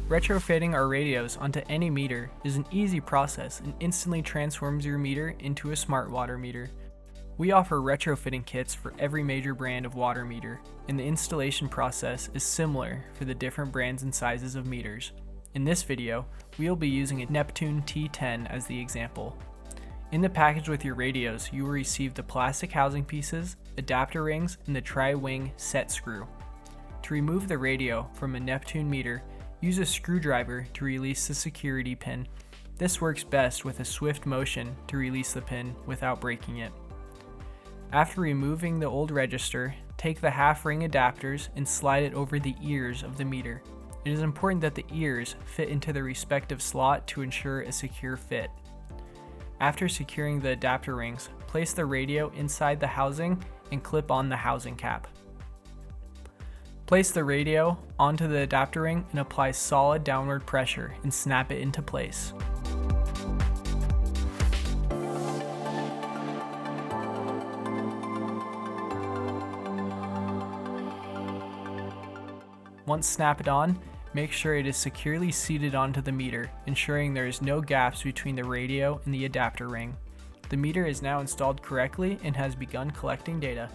Retrofitting our radios onto any meter is an easy process and instantly transforms your meter into a smart water meter. We offer retrofitting kits for every major brand of water meter, and the installation process is similar for the different brands and sizes of meters. In this video, we will be using a Neptune T10 as the example. In the package with your radios, you will receive the plastic housing pieces, adapter rings, and the tri-wing set screw. To remove the radio from a Neptune meter, use a screwdriver to release the security pin. This works best with a swift motion to release the pin without breaking it. After removing the old register, take the half-ring adapters and slide it over the ears of the meter. It is important that the ears fit into the respective slot to ensure a secure fit. After securing the adapter rings, place the radio inside the housing and clip on the housing cap. Place the radio onto the adapter ring and apply solid downward pressure and snap it into place. Once snapped on, make sure it is securely seated onto the meter, ensuring there is no gaps between the radio and the adapter ring. The meter is now installed correctly and has begun collecting data.